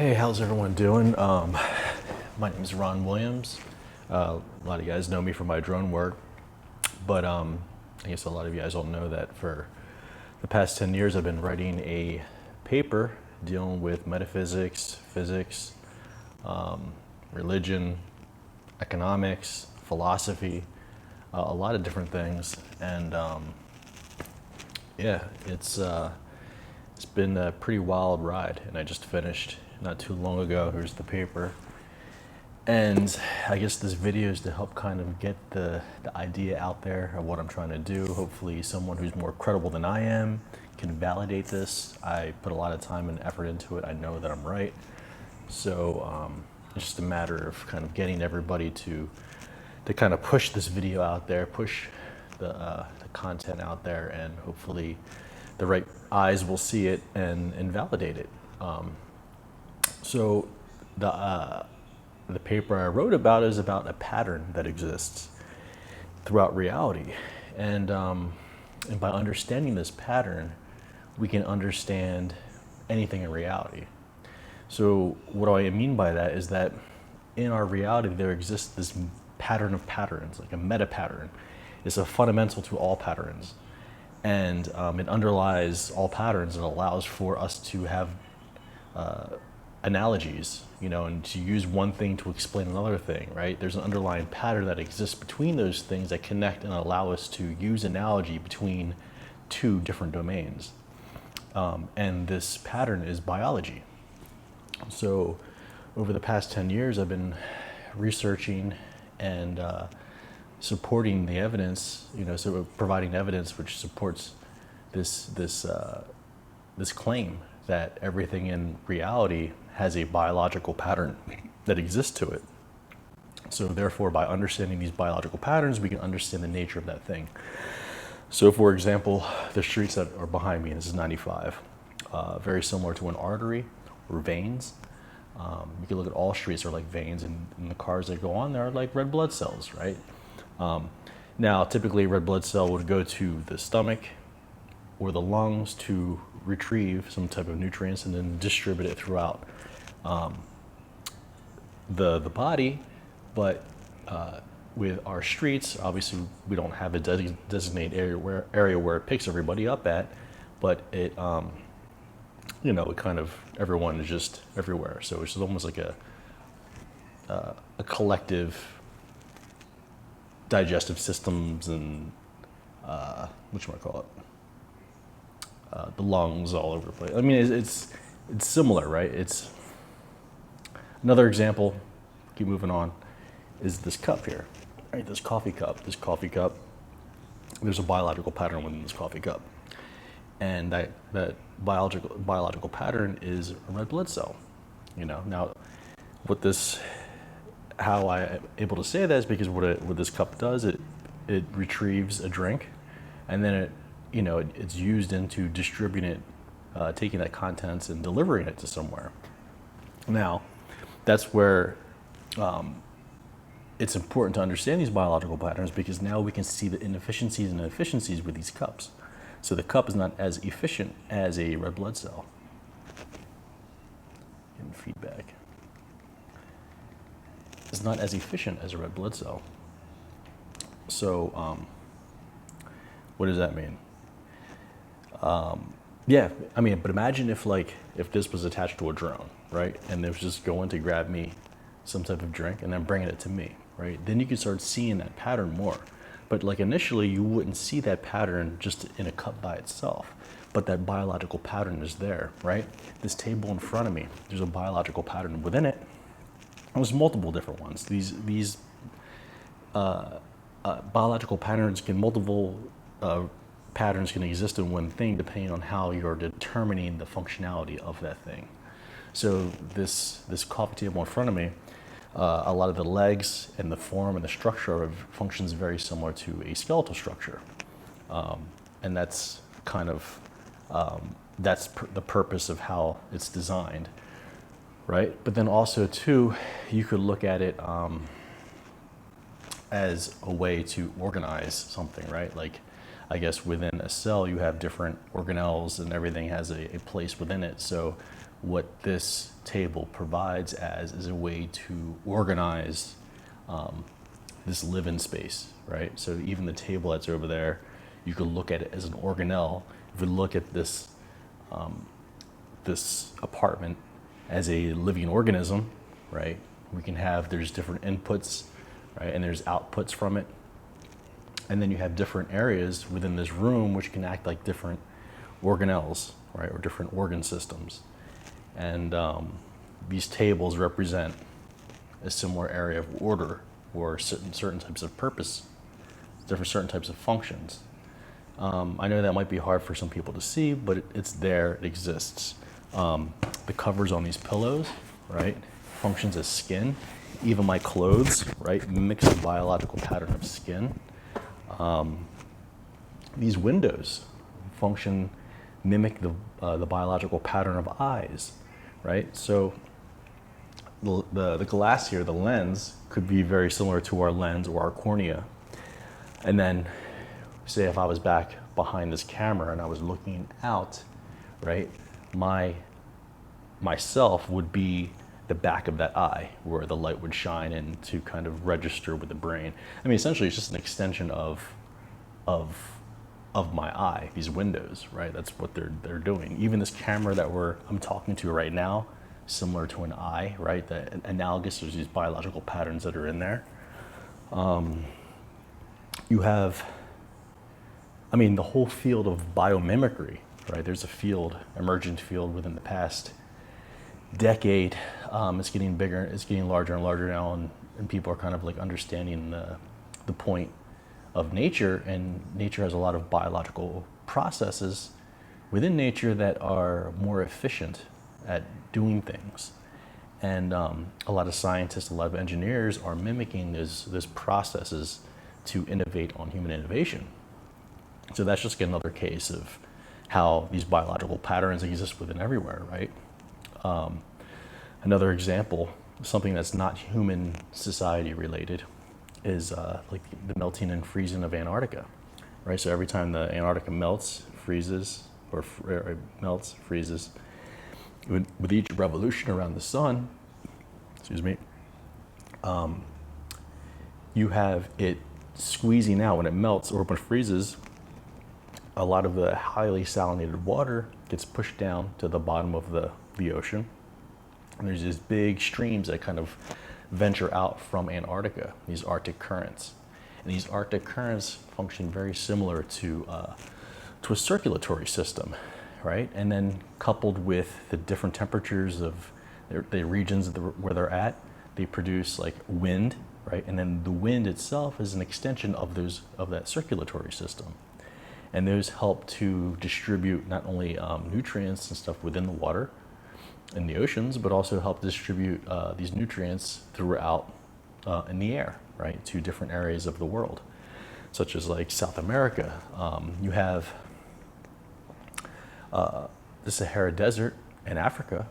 Hey, how's everyone doing? My name is Ron Williams. A lot of you guys know me from my drone work, but I guess a lot of you guys don't know that for the past 10 years I've been writing a paper dealing with metaphysics, physics, religion, economics, philosophy, a lot of different things, and yeah, it's been a pretty wild ride, and I just finished not too long ago. Here's the paper. And I guess this video is to help kind of get the idea out there of what I'm trying to do. Hopefully someone who's more credible than I am can validate this. I put a lot of time and effort into it. I know that I'm right. So it's just a matter of kind of getting everybody to kind of push this video out there, push the content out there, and hopefully the right eyes will see it and validate it. So the paper I wrote about is about a pattern that exists throughout reality, and by understanding this pattern, we can understand anything in reality. So what do I mean by that is that in our reality there exists this pattern of patterns, like a meta pattern. It's a fundamental to all patterns, and it underlies all patterns and allows for us to have analogies, and to use one thing to explain another thing, right? There's an underlying pattern that exists between those things that connect and allow us to use analogy between two different domains. And this pattern is biology. So over the past 10 years, I've been researching and supporting the evidence, so providing evidence which supports this claim that everything in reality has a biological pattern that exists to it. So therefore, by understanding these biological patterns, we can understand the nature of that thing. So for example, the streets that are behind me, this is 95, very similar to an artery or veins. You can look at all streets are like veins, and the cars that go on there are like red blood cells, right? Now, typically a red blood cell would go to the stomach or the lungs to retrieve some type of nutrients and then distribute it throughout the body. But with our streets, obviously we don't have a designated area where it picks everybody up at, but it it kind of, everyone is just everywhere. So it's almost like a collective digestive systems and the lungs all over the place. I mean, it's similar, right? It's another example. Keep moving on. Is this cup here, right? This coffee cup. There's a biological pattern within this coffee cup, and that biological pattern is a red blood cell. Now, how I am able to say that is because what this cup does, it retrieves a drink, and then it's used into distributing it, taking that contents and delivering it to somewhere. Now, that's where it's important to understand these biological patterns, because now we can see the inefficiencies and efficiencies with these cups. So the cup is not as efficient as a red blood cell. Getting feedback. It's not as efficient as a red blood cell. So what does that mean? But imagine if this was attached to a drone, right? And it was just going to grab me some type of drink and then bringing it to me, right? Then you can start seeing that pattern more. But initially you wouldn't see that pattern just in a cup by itself, but that biological pattern is there, right? This table in front of me, there's a biological pattern within it. There's multiple different ones. These biological patterns patterns can exist in one thing depending on how you're determining the functionality of that thing. So this coffee table in front of me, a lot of the legs and the form and the structure of functions very similar to a skeletal structure, and that's kind of the purpose of how it's designed, right? But then also too, you could look at it as a way to organize something, right? Like, I guess within a cell you have different organelles and everything has a place within it. So what this table provides as is a way to organize this live-in space, right? So even the table that's over there, you could look at it as an organelle. If we look at this this apartment as a living organism, right? We can have, there's different inputs, right? And there's outputs from it. And then you have different areas within this room which can act like different organelles, right? Or different organ systems. And these tables represent a similar area of order or certain types of purpose, certain types of functions. I know that might be hard for some people to see, but it's there, it exists. The covers on these pillows, right, functions as skin. Even my clothes, right, mimics the biological pattern of skin. These windows mimic the biological pattern of eyes, right? So the glass here, the lens, could be very similar to our lens or our cornea. And then, say if I was back behind this camera and I was looking out, right, myself would be the back of that eye where the light would shine in to kind of register with the brain. I mean, essentially it's just an extension of my eye, these windows, right? That's what they're doing. Even this camera that I'm talking to right now, similar to an eye, right? The analogous, there's these biological patterns that are in there. You have, I mean, the whole field of biomimicry, right? There's a field, emergent field within the past decade. It's getting bigger, it's getting larger and larger now, and people are kind of like understanding the point of nature, and nature has a lot of biological processes within nature that are more efficient at doing things. And a lot of scientists, a lot of engineers are mimicking those processes to innovate on human innovation. So that's just another case of how these biological patterns exist within everywhere, right? Another example, something that's not human society related, is like the melting and freezing of Antarctica, right? So every time the Antarctica melts, freezes, or freezes, with each revolution around the sun, excuse me, you have it squeezing out when it melts or when it freezes. A lot of the highly salinated water gets pushed down to the bottom of the ocean. And there's these big streams that kind of venture out from Antarctica, these Arctic currents. And these Arctic currents function very similar to a circulatory system, right? And then coupled with the different temperatures of the regions where they're at, they produce like wind, right? And then the wind itself is an extension of that circulatory system. And those help to distribute not only nutrients and stuff within the water in the oceans, but also help distribute these nutrients throughout in the air, right, to different areas of the world, such as like South America. You have the Sahara Desert in Africa,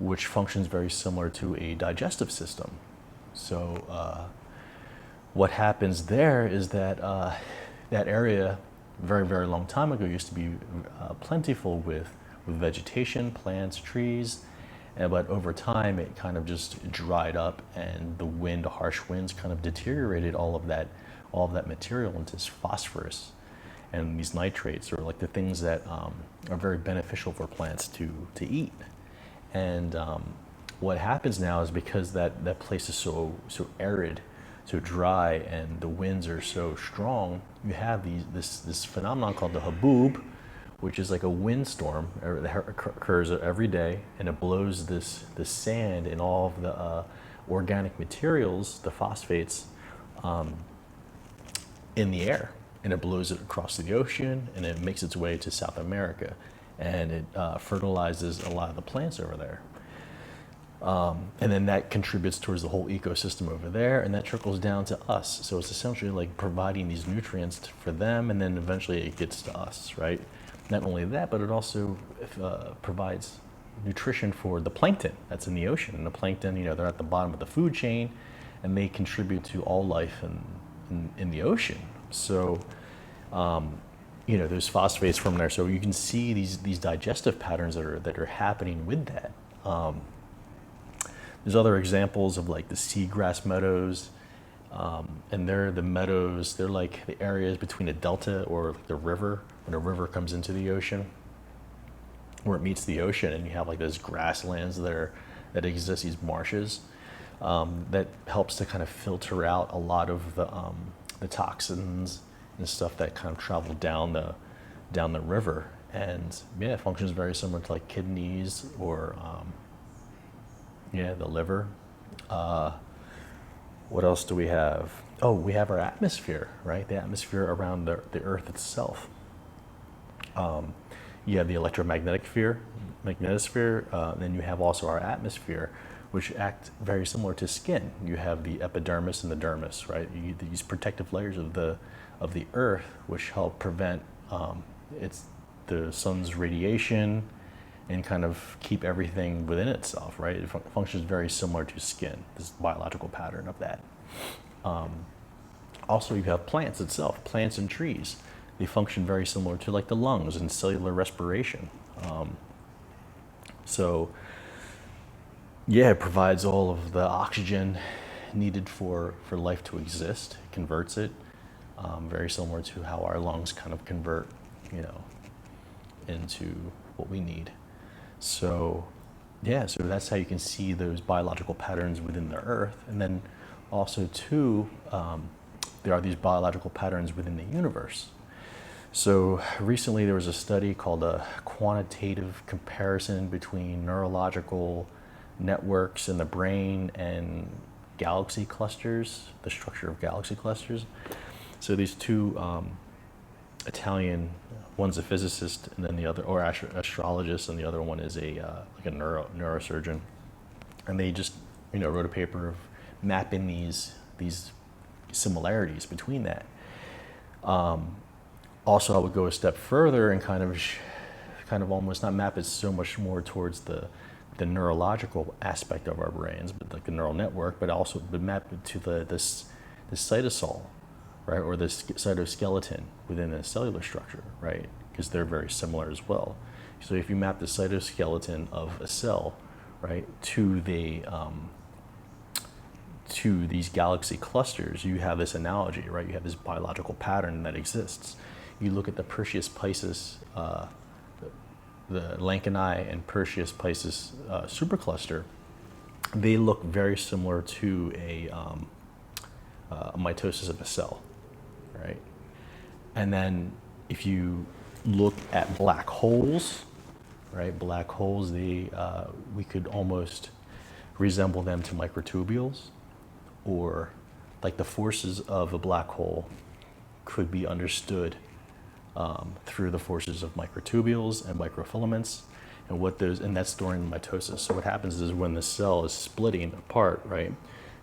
which functions very similar to a digestive system. So what happens there is that that area, very, very long time ago, used to be plentiful with vegetation, plants, trees, but over time it kind of just dried up, and the wind, harsh winds, kind of deteriorated all of that material into phosphorus and these nitrates, or like the things that are very beneficial for plants to eat. And what happens now is because that place is so arid, so dry, and the winds are so strong, you have this phenomenon called the haboob, which is like a windstorm that occurs every day, and it blows this sand and all of the organic materials, the phosphates, in the air, and it blows it across the ocean, and it makes its way to South America, and it fertilizes a lot of the plants over there. And then that contributes towards the whole ecosystem over there, and that trickles down to us. So it's essentially like providing these nutrients for them, and then eventually it gets to us, right? Not only that, but it also provides nutrition for the plankton that's in the ocean. And the plankton, they're at the bottom of the food chain, and they contribute to all life in the ocean. So those phosphates from there. So you can see these digestive patterns that are happening with that. There's other examples of like the seagrass meadows, and the meadows. They're like the areas between a delta or like the river, when a river comes into the ocean, where it meets the ocean, and you have like those grasslands that exist, these marshes, that helps to kind of filter out a lot of the toxins and stuff that kind of travel down the river. And yeah, it functions very similar to like kidneys or the liver. What else do we have? Oh, we have our atmosphere, right? The atmosphere around the Earth itself. You have the electromagnetic magnetosphere, then you have also our atmosphere, which act very similar to skin. You have the epidermis and the dermis, right? These protective layers of the Earth, which help prevent the sun's radiation and kind of keep everything within itself, right? It functions very similar to skin, this biological pattern of that. Also, you have plants itself, plants and trees. They function very similar to like the lungs and cellular respiration. So yeah, it provides all of the oxygen needed for life to exist. It converts it, very similar to how our lungs kind of convert, into what we need. So yeah, so that's how you can see those biological patterns within the Earth. And then also too, there are these biological patterns within the universe. So recently there was a study called a quantitative comparison between neurological networks in the brain and galaxy clusters, the structure of galaxy clusters. So these two Italian, one's a physicist and then the other, or astrologist, and the other one is like a neurosurgeon. And they just, wrote a paper of mapping these similarities between that. Also, I would go a step further and kind of almost not map it so much more towards the neurological aspect of our brains, but like the neural network, but also map it to the cytosol, right, or the cytoskeleton within the cellular structure, right, because they're very similar as well. So if you map the cytoskeleton of a cell, right, to these galaxy clusters, you have this analogy, right? You have this biological pattern that exists. You look at the Perseus Pisces, the Lankini and Perseus Pisces supercluster. They look very similar to a mitosis of a cell, right? And then if you look at black holes, right? Black holes, we could almost resemble them to microtubules, or like the forces of a black hole could be understood through the forces of microtubules and microfilaments, and that's during mitosis. So what happens is when the cell is splitting apart, right,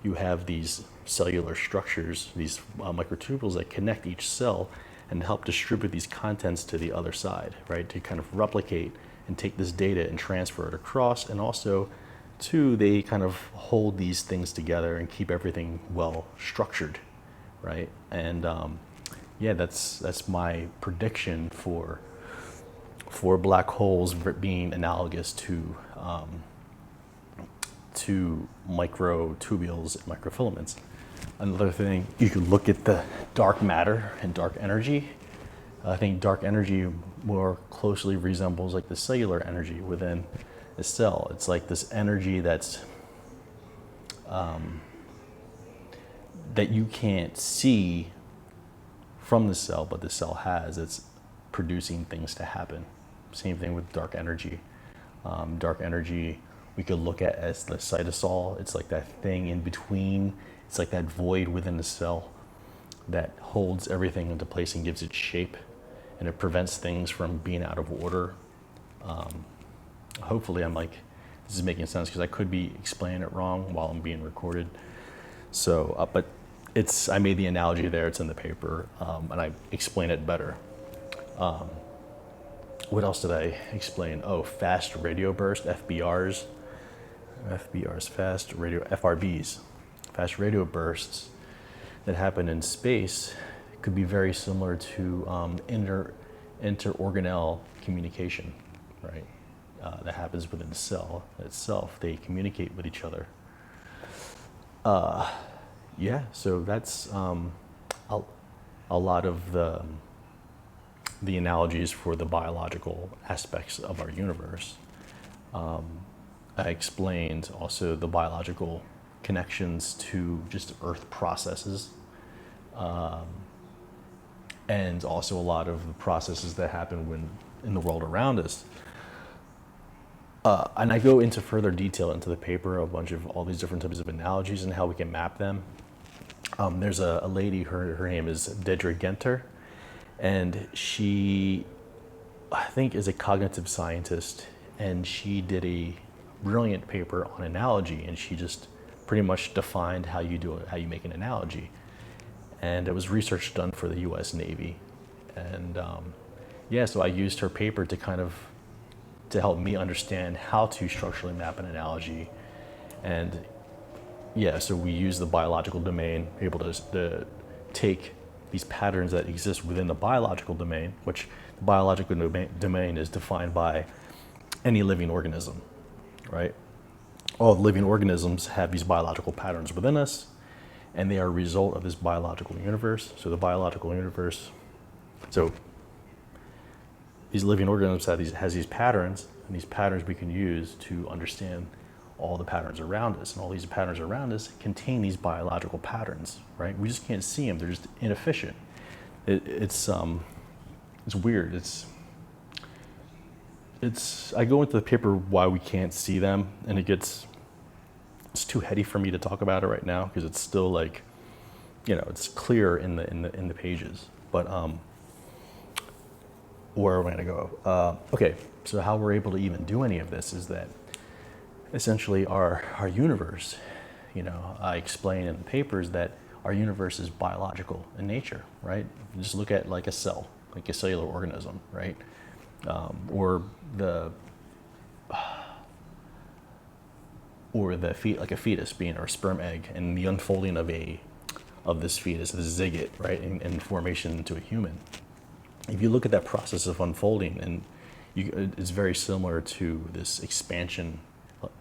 you have these cellular structures, these microtubules that connect each cell and help distribute these contents to the other side, right, to kind of replicate and take this data and transfer it across. And also, two, they kind of hold these things together and keep everything well structured, right? And yeah, that's my prediction for black holes being analogous to microtubules and microfilaments. Another thing, you could look at the dark matter and dark energy. I think dark energy more closely resembles like the cellular energy within the cell. It's like this energy that's that you can't see from the cell, but the cell has. It's producing things to happen. Same thing with dark energy. Dark energy we could look at as the cytosol. It's like that thing in between. It's like that void within the cell that holds everything into place and gives it shape, and it prevents things from being out of order. Hopefully this is making sense, because I could be explaining it wrong while I'm being recorded. So, but I made the analogy there, it's in the paper, and I explain it better. What else did I explain? Oh, fast radio burst, FBRs, FRBs, fast radio bursts that happen in space could be very similar to interorganelle communication, right? That happens within the cell itself. They communicate with each other. Yeah, so that's a lot of the analogies for the biological aspects of our universe. I explained also the biological connections to just Earth processes, and also a lot of the processes that happen when in the world around us. And I go into further detail into the paper, a bunch of all these different types of analogies and how we can map them. There's a lady, her name is Deidre Genter, and she, I think, is a cognitive scientist, and she did a brilliant paper on analogy, and she just pretty much defined how you make an analogy. And it was research done for the US Navy. And yeah, so I used her paper to help me understand how to structurally map an analogy. And yeah, so we use the biological domain, able to take these patterns that exist within the biological domain, which the biological domain is defined by any living organism, right? All living organisms have these biological patterns within us, and they are a result of this biological universe. So the biological universe, so these living organisms has these patterns, and these patterns we can use to understand all the patterns around us. And all these patterns around us contain these biological patterns, right? We just can't see them. They're just inefficient. It's weird. I go into the paper why we can't see them, and it's too heady for me to talk about it right now because it's still like, it's clear in the pages. But where am I going to go? Okay, so how we're able to even do any of this is that essentially our universe, I explain in the papers that our universe is biological in nature, right? Just look at like a cell, like a cellular organism, right? Or like a fetus being, or a sperm egg, and the unfolding of this fetus, this zygote, right, in formation into a human. If you look at that process of unfolding, and it's very similar to this expansion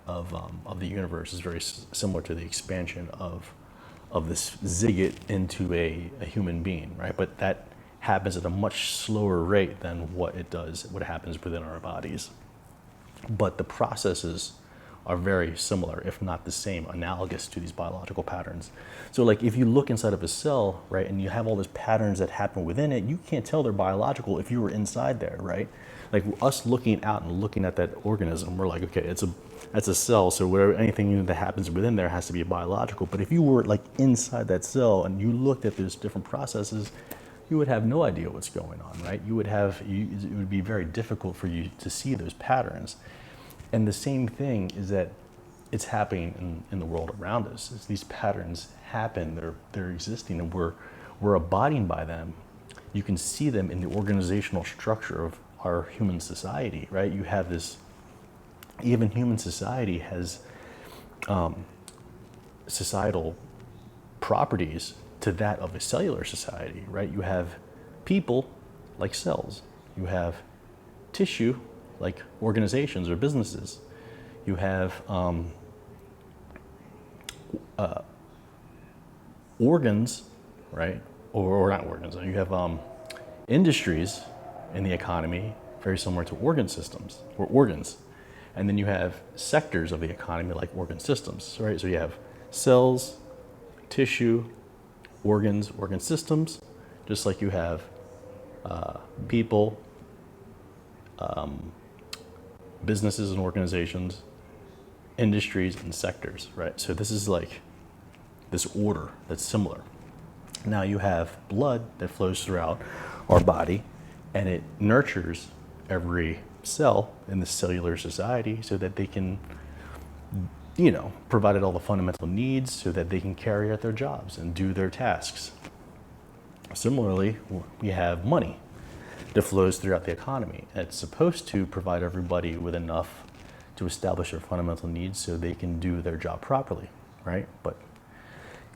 of the universe. Is very similar to the expansion of this zygote into a human being, right? But that happens at a much slower rate than what happens within our bodies. But the processes are very similar, if not the same, analogous to these biological patterns. So like if you look inside of a cell, right, and you have all those patterns that happen within it, you can't tell they're biological if you were inside there, right? Like us looking out and looking at that organism, we're like, okay, that's a cell, so anything that happens within there has to be biological. But if you were like inside that cell and you looked at those different processes, you would have no idea what's going on, right? It would be very difficult for you to see those patterns. And the same thing is that it's happening in the world around us. These patterns happen, they're existing, and we're abiding by them. You can see them in the organizational structure of our human society, right? You have this, even human society has societal properties to that of a cellular society, right? You have people like cells. You have tissue like organizations or businesses. You have organs, right? Or not organs. You have industries in the economy, very similar to organ systems or organs. And then you have sectors of the economy like organ systems, right? So you have cells, tissue, organs, organ systems, just like you have people, businesses and organizations, industries and sectors, right? So this is like this order that's similar. Now you have blood that flows throughout our body, and it nurtures every cell in the cellular society so that they can, provide all the fundamental needs so that they can carry out their jobs and do their tasks. Similarly, we have money that flows throughout the economy. And it's supposed to provide everybody with enough to establish their fundamental needs so they can do their job properly, right? But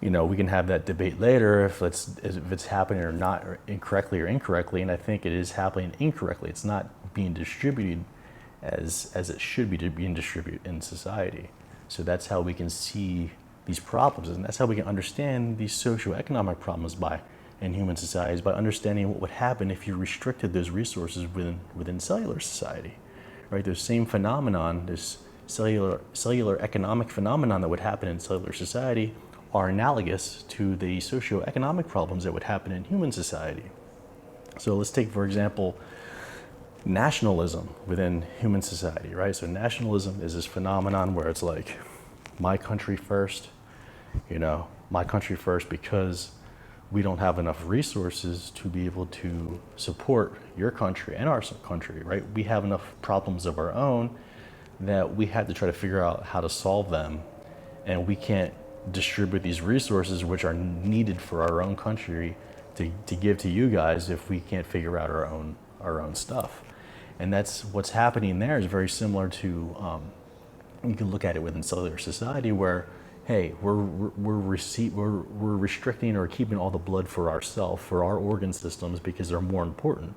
we can have that debate later if it's happening or not, or incorrectly. And I think it is happening incorrectly. It's not being distributed as it should be being distributed in society. So that's how we can see these problems, and that's how we can understand these socioeconomic problems in human societies, by understanding what would happen if you restricted those resources within cellular society, right? Those same phenomenon, this cellular economic phenomenon that would happen in cellular society, are analogous to the socioeconomic problems that would happen in human society. So let's take, for example, nationalism within human society, right? So nationalism is this phenomenon where it's like, my country first, my country first, because we don't have enough resources to be able to support your country and our country, right? We have enough problems of our own that we had to try to figure out how to solve them, and we can't distribute these resources which are needed for our own country to give to you guys if we can't figure out our own stuff. And that's what's happening there is very similar to, you can look at it within cellular society where, hey, we're restricting or keeping all the blood for ourselves, for our organ systems, because they're more important.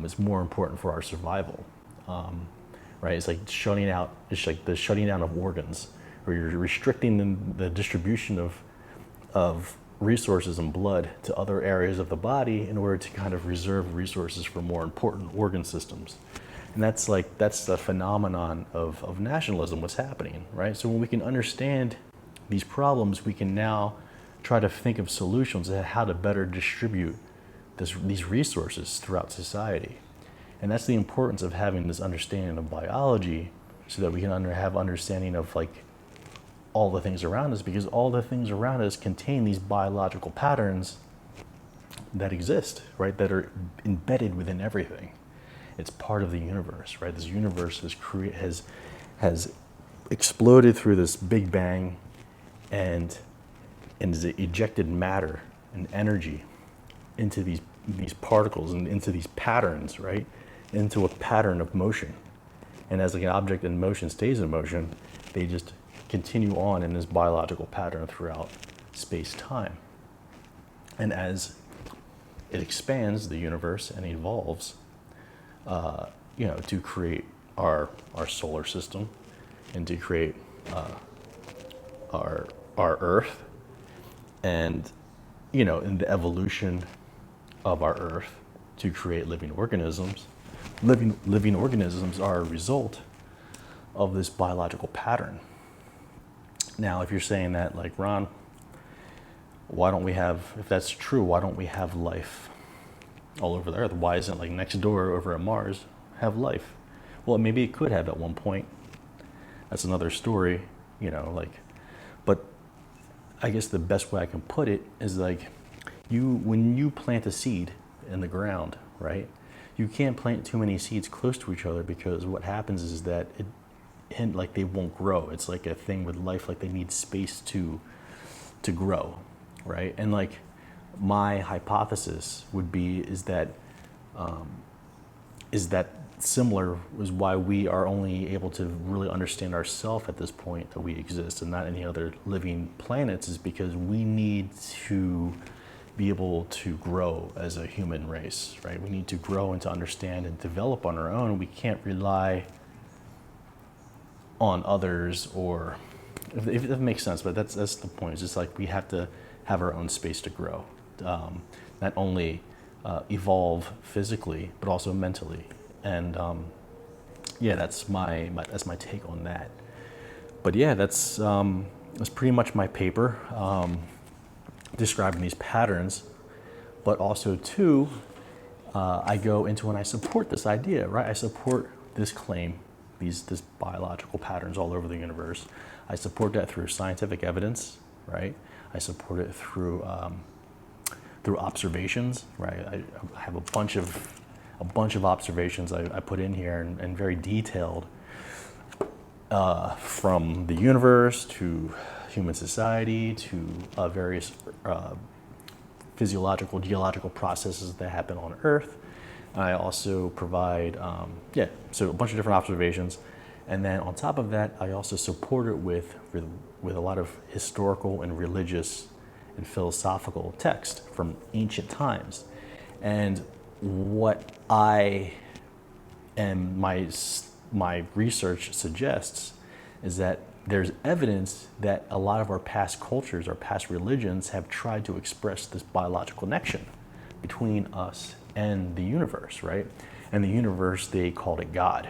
It's more important for our survival, right? It's like it's like the shutting down of organs, where you're restricting the distribution of resources and blood to other areas of the body in order to kind of reserve resources for more important organ systems. And that's the phenomenon of nationalism, what's happening, right? So when we can understand these problems, we can now try to think of solutions at how to better distribute these resources throughout society. And that's the importance of having this understanding of biology, so that we can have understanding of all the things around us, because all the things around us contain these biological patterns that exist, right? That are embedded within everything. It's part of the universe, right? This universe has exploded through this Big Bang, and is ejected matter and energy into these particles and into these patterns, right? Into a pattern of motion. And as an object in motion stays in motion, they just continue on in this biological pattern throughout space-time. And as it expands, the universe, and evolves, to create our solar system, and to create our Earth, and in the evolution of our Earth to create living organisms. Living organisms are a result of this biological pattern. Now, if you're saying that, like, Ron, if that's true, why don't we have life all over the Earth? Why isn't next door over at Mars have life? Well, maybe it could have at one point. That's another story, but I guess the best way I can put it is when you plant a seed in the ground, right? You can't plant too many seeds close to each other, because what happens is that they won't grow. It's like a thing with life, they need space to grow, right? And my hypothesis would be is that similar is why we are only able to really understand ourselves at this point, that we exist and not any other living planets, is because we need to be able to grow as a human race, right? We need to grow and to understand and develop on our own. We can't rely on others, or if it makes sense, but that's the point. It's just we have to have our own space to grow, not only evolve physically but also mentally. And that's my take on that. But yeah, that's pretty much my paper, describing these patterns. But also too, I go into and I support this idea, right? I support this claim, this biological patterns all over the universe. I support that through scientific evidence, right? I support it through observations, right? I have a bunch of observations I put in here, and very detailed, from the universe to human society to various physiological, geological processes that happen on Earth. I also provide, so a bunch of different observations. And then on top of that, I also support it with a lot of historical and religious and philosophical text from ancient times. And what I and my research suggests is that there's evidence that a lot of our past cultures, our past religions have tried to express this biological connection between us and the universe, right? And the universe, they called it God,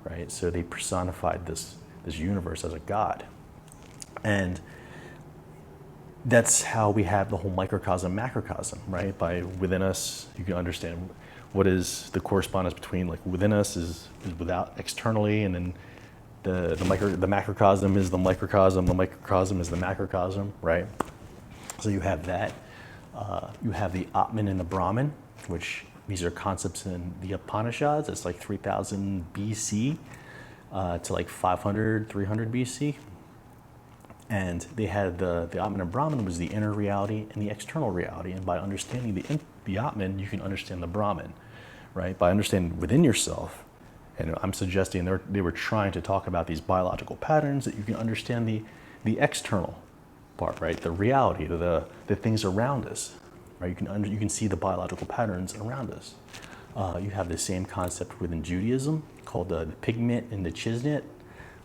right? So they personified this universe as a God. And that's how we have the whole microcosm, macrocosm, right? By within us, you can understand what is the correspondence between, like, within us is without externally, and then the macrocosm is the microcosm is the macrocosm, right? So you have that. You have the Atman and the Brahman, which these are concepts in the Upanishads. It's like 3000 BC to like 500, 300 BC. And they had the Atman and Brahman was the inner reality and the external reality. And by understanding the Atman, you can understand the Brahman, right? By understanding within yourself, and I'm suggesting they were trying to talk about these biological patterns, that you can understand the external part, right? The reality, the things around us, right? You can see the biological patterns around us. You have the same concept within Judaism called the pigment and the chisnet.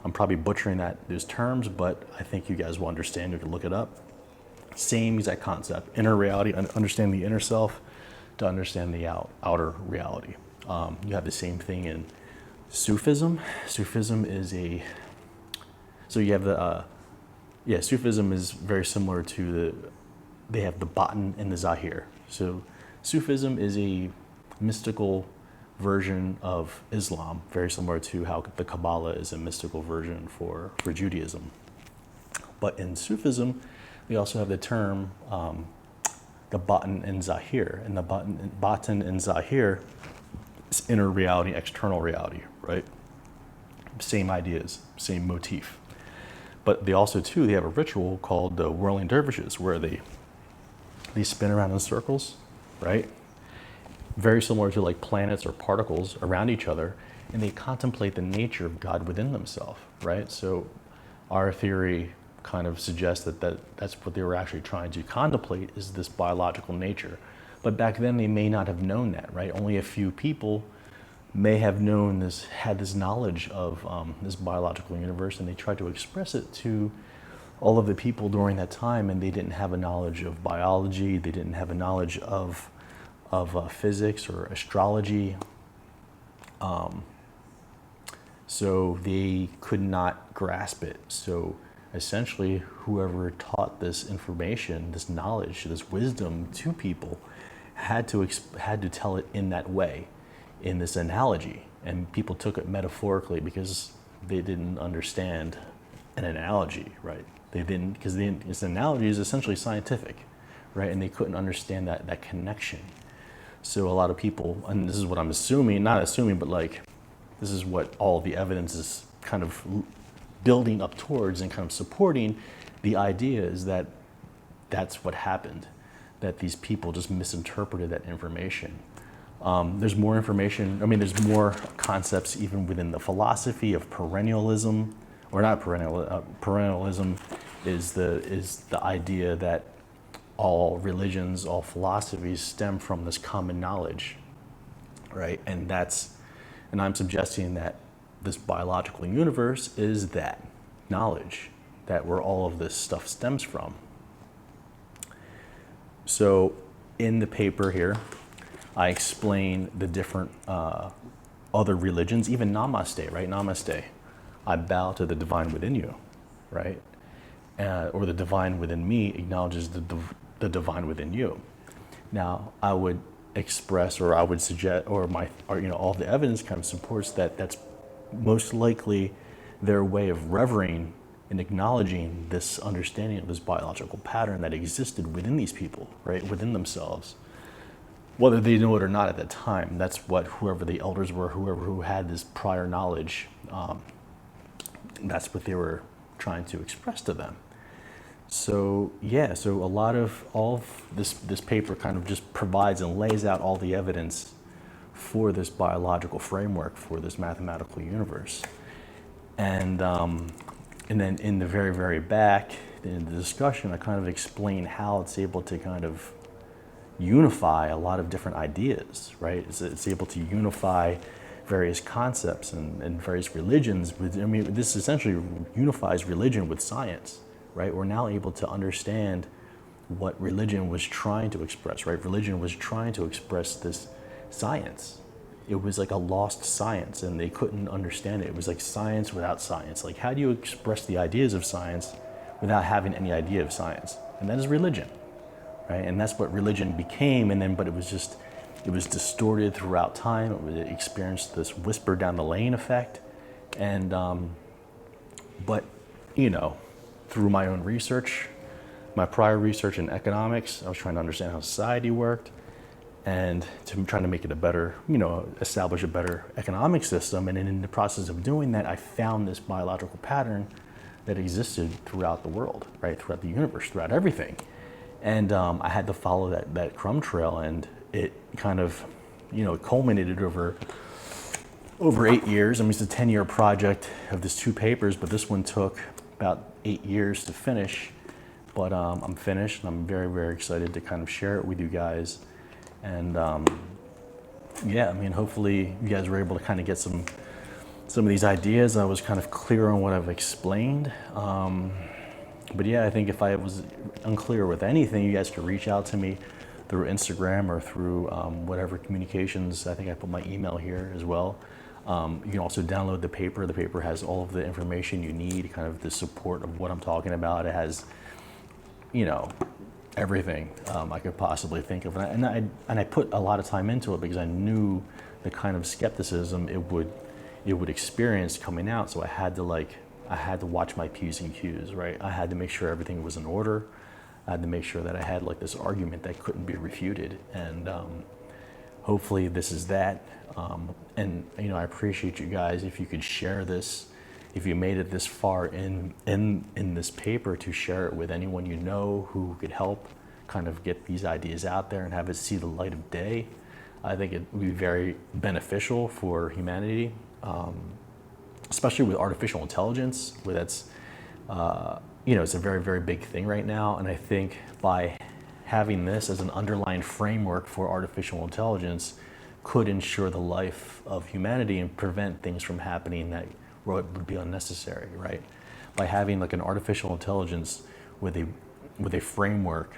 I'm probably butchering those terms, but I think you guys will understand. You can look it up. Same exact concept. Inner reality, understand the inner self to understand the outer reality. You have the same thing in Sufism. Sufism is Sufism is very similar to they have the batin and the zahir. So Sufism is a mystical version of Islam, very similar to how the Kabbalah is a mystical version for Judaism. But in Sufism, we also have the term the batin and zahir. And the batin and zahir is inner reality, external reality, right? Same ideas, same motif. But they also, too, they have a ritual called the whirling dervishes, where they spin around in circles, right? Very similar to like planets or particles around each other, and they contemplate the nature of God within themselves, right? So our theory kind of suggests that's what they were actually trying to contemplate, is this biological nature. But back then they may not have known that, right? Only a few people may have had this knowledge of this biological universe, and they tried to express it to all of the people during that time, and they didn't have a knowledge of biology, they didn't have a knowledge of physics or astrology, so they could not grasp it. So essentially, whoever taught this information, this knowledge, this wisdom to people, had to tell it in that way, in this analogy, and people took it metaphorically because they didn't understand an analogy, right? They didn't, because this analogy is essentially scientific, right? And they couldn't understand that connection. So a lot of people, and this is what I'm assuming, not assuming, but like, this is what all the evidence is kind of building up towards and kind of supporting the idea, is that that's what happened, that these people just misinterpreted that information. There's more information, there's more concepts even within the philosophy of perennialism, or not perennial, perennialism is the idea that all religions, all philosophies stem from this common knowledge, right? And I'm suggesting that this biological universe is that knowledge, that where all of this stuff stems from. So in the paper here, I explain the different other religions, even Namaste, right? Namaste. I bow to the divine within you, right? Or the divine within me acknowledges the divine within you. Now, I would express, or I would suggest, or all the evidence kind of supports that that's most likely their way of revering and acknowledging this understanding of this biological pattern that existed within these people, right, within themselves. Whether they know it or not at the time, that's what whoever the elders were, who had this prior knowledge, that's what they were trying to express to them. So yeah, so a lot of all of this paper kind of just provides and lays out all the evidence for this biological framework, for this mathematical universe. And And then in the very, very back, in the discussion, I kind of explain how it's able to kind of unify a lot of different ideas, right? It's able to unify various concepts and various religions. This essentially unifies religion with science, right? We're now able to understand what religion was trying to express, right? Religion was trying to express this science. It was like a lost science, and they couldn't understand it. It was like science without science. Like, how do you express the ideas of science without having any idea of science? And that is religion, right? And that's what religion became. And then, but it was distorted throughout time. It experienced this whisper down the lane effect. And, but, through my own research, my prior research in economics, I was trying to understand how society worked, and trying to make it a better, establish a better economic system. And in the process of doing that, I found this biological pattern that existed throughout the world, right? Throughout the universe, throughout everything. And I had to follow that crumb trail, and it kind of, culminated over 8 years. I mean, it's a 10-year project of these 2 papers, but this one took about 8 years to finish. But I'm finished, and I'm very, very excited to kind of share it with you guys. And hopefully you guys were able to kind of get some of these ideas. I was kind of clear on what I've explained. But yeah, I think if I was unclear with anything, you guys could reach out to me through Instagram or through whatever communications. I think I put my email here as well. You can also download the paper. The paper has all of the information you need, kind of the support of what I'm talking about. It has, everything I could possibly think of, and I put a lot of time into it because I knew the kind of skepticism it would experience coming out. So I had to watch my P's and Q's, right? I had to make sure everything was in order. I had to make sure that I had like this argument that couldn't be refuted, and hopefully this is that. And I appreciate you guys if you could share this. If you made it this far in this paper, to share it with anyone you know who could help kind of get these ideas out there and have it see the light of day. I think it would be very beneficial for humanity, especially with artificial intelligence, where that's, it's a very, very big thing right now. And I think by having this as an underlying framework for artificial intelligence could ensure the life of humanity and prevent things from happening that would be unnecessary, right? By having like an artificial intelligence with a framework,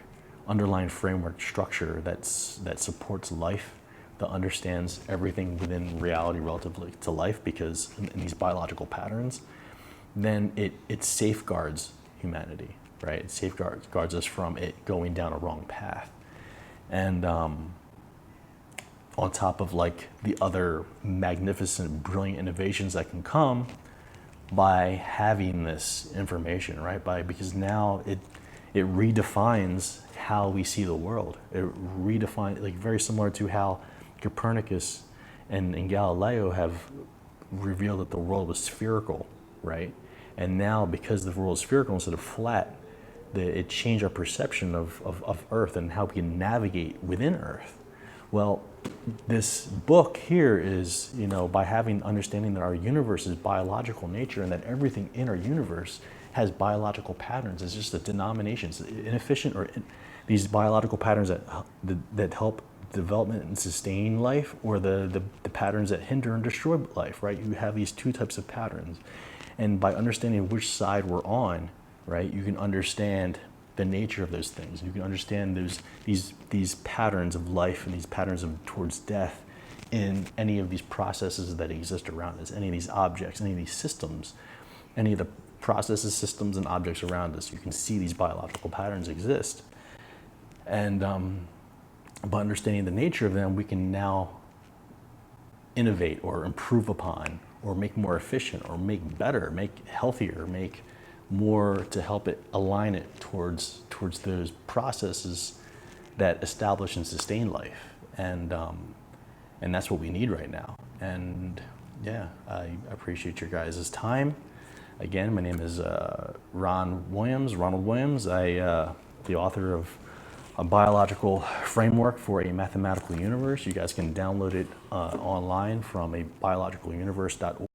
underlying framework structure that supports life, that understands everything within reality relatively to life, because in these biological patterns, then it safeguards humanity, right? It safeguards us from it going down a wrong path. And on top of like the other magnificent, brilliant innovations that can come by having this information, right? Because now it redefines how we see the world. It redefines, like very similar to how Copernicus and Galileo have revealed that the world was spherical, right? And now, because the world is spherical instead of flat, it changed our perception of Earth and how we can navigate within Earth. Well, this book here is, by understanding that our universe is biological nature and that everything in our universe has biological patterns. It's just the denominations, inefficient or these biological patterns that help development and sustain life, or the patterns that hinder and destroy life, right? You have these 2 types of patterns. And by understanding which side we're on, right, you can understand the nature of those things. You can understand these patterns of life and these patterns towards death in any of these processes that exist around us, any of these objects, any of these systems, any of the processes, systems, and objects around us. You can see these biological patterns exist. And by understanding the nature of them, we can now innovate or improve upon or make more efficient or make better, make healthier, make more to help it align it towards those processes that establish and sustain life. And that's what we need right now. And yeah, I appreciate your guys' time. Again, my name is Ronald Williams. The author of a biological framework for a mathematical universe. You guys can download it online from a biologicaluniverse.org.